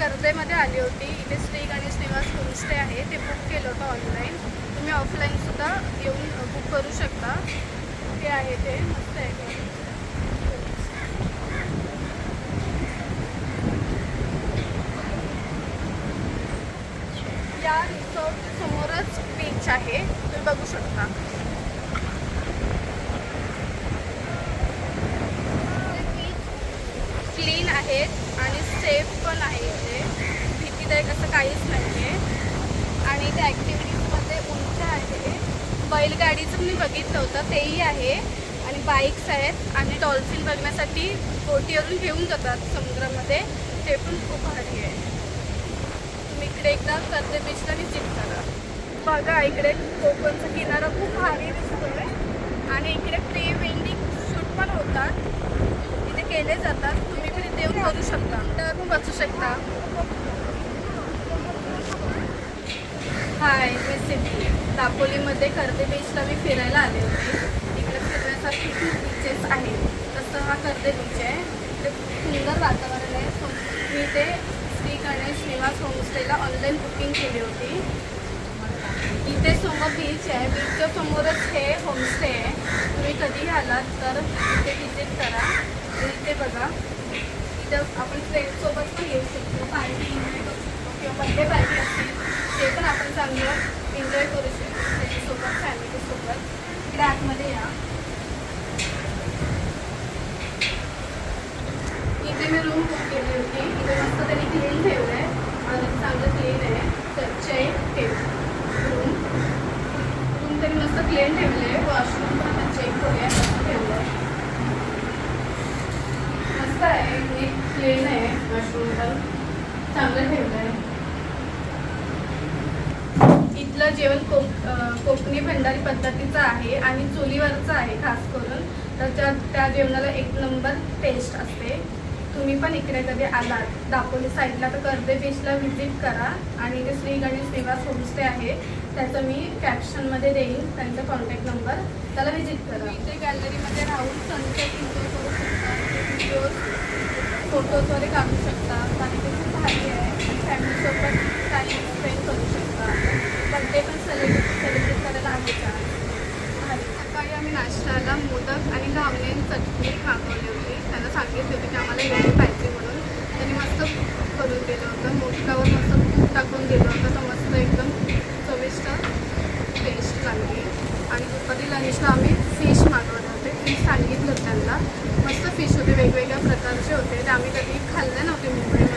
कर्जेमध्ये आली होती. इथे श्री गणेश निवास होमस्टे आहे, ते बुक केलं होतं ऑनलाईन. तुम्ही ऑफलाईनसुद्धा येऊन बुक करू शकता. ते आहे, ते मस्त आहे. या रिसॉर्ट समोरच बीच आहे, तुम्ही बघू शकता. क्लीन आहेत आणि सेफ पण आहे. इथे भीतीदायक असं काहीच नाही आहे. आणि इथे ॲक्टिव्हिटीजमध्ये उंच आहे, बैलगाडीचं मी बघितलं होतं तेही आहे, आणि बाईक्स आहेत, आणि डॉल्फिन बघण्यासाठी बोटीवरून घेऊन जातात समुद्रामध्ये, ते पण खूप भारी आहे. तुम्ही इकडे एकदा कर्जे बीचला व्हिजिट करा. बघा इकडे कोकणचा किनारा खूप भारी दिसतोय, आणि इकडे प्री वेडिंग शूट पण होतात, इथे केले जातात. तुम्ही पण इथे येऊन करू शकता, तर पण बसू शकता. हाय, मी सिद्धी. दापोलीमध्ये कर्जे बीचला मी फिरायला आले होते. इकडे फिरण्यासाठी खूप बीचेस आहेत. तसं हा कर्जे बीच आहे. इकडे सुंदर वातावरण आहे. मी ते श्री गणेश निवास होमस्टेला ऑनलाईन बुकिंग केली होती. इथे समोर बीच आहे, बीचच्या समोरच हे होमस्टे आहे. तुम्ही कधीही आलात तर इथे व्हिजिट करा. इथे बघा, इथं आपण फ्रेंड्ससोबत पण येऊ शकतो, पार्टी एन्जॉय करू शकतो, किंवा बर्थडे पार्टी असेल ते पण आपण चांगलं एन्जॉय करू शकतो त्याच्यासोबत, फॅमिलीसोबत. इकडे आतमध्ये या. इथे मी रूम बुक केली होती. इथे मस्त त्यांनी क्लीन ठेवलं आहे, आणि चांगलं क्लीन आहे, स्वच्छ आहे रूम. त्यांनी मस्त क्लीन ठेवलं आहे. वॉशरूम पण आपण चेक करूया कसं ठेवलं आहे. मस्त आहे, नीट क्लीन आहे. वॉशरूम पण चांगलं ठेवलं आहे. इथलं जेवण कोकणी भंडारी पद्धतीचं आहे, आणि चुलीवरचं आहे खास करून. तर त्या जेवणाला एक नंबर टेस्ट असते. तुम्ही पण इकडे कधी आलात दापोली साईडला तर कर्जे बीचला व्हिजिट करा. आणि इथे श्री गणेश निवास होमस्टे आहे, त्याचं मी कॅप्शनमध्ये देईन त्यांचा कॉन्टॅक्ट नंबर, त्याला व्हिजिट करा. इथे गॅलरीमध्ये राहून सनसेट एन्जॉय करू शकता, व्हिडिओज फोटोज वगैरे काढू शकता, आणि ते खूप भारी आहे. फॅमिलीसोबत टाईम स्पेंड करू शकता. बर्थडे पण सेलिब्रेट करायला आहे छान भारी. सकाळी आम्ही नाश्त्याला मोदक आणि घावणे चटणी मागवली होती. त्यांना सांगितले होते की आम्हाला एवढी पाहिजे म्हणून. त्यांनी मस्त करून दिलं होतं. मोदकावर मस्त तूप टाकून दिलं होतं, तर मस्त एकदम चविष्ट टेस्ट लागली. आणि दुपारी लंचला आम्ही फिश मागवले होते. फिश सांगितलं होतं त्यांना, मस्त फिश होते, वेगवेगळ्या प्रकारचे होते, ते आम्ही कधी खाल्ले नव्हते मुंबईला.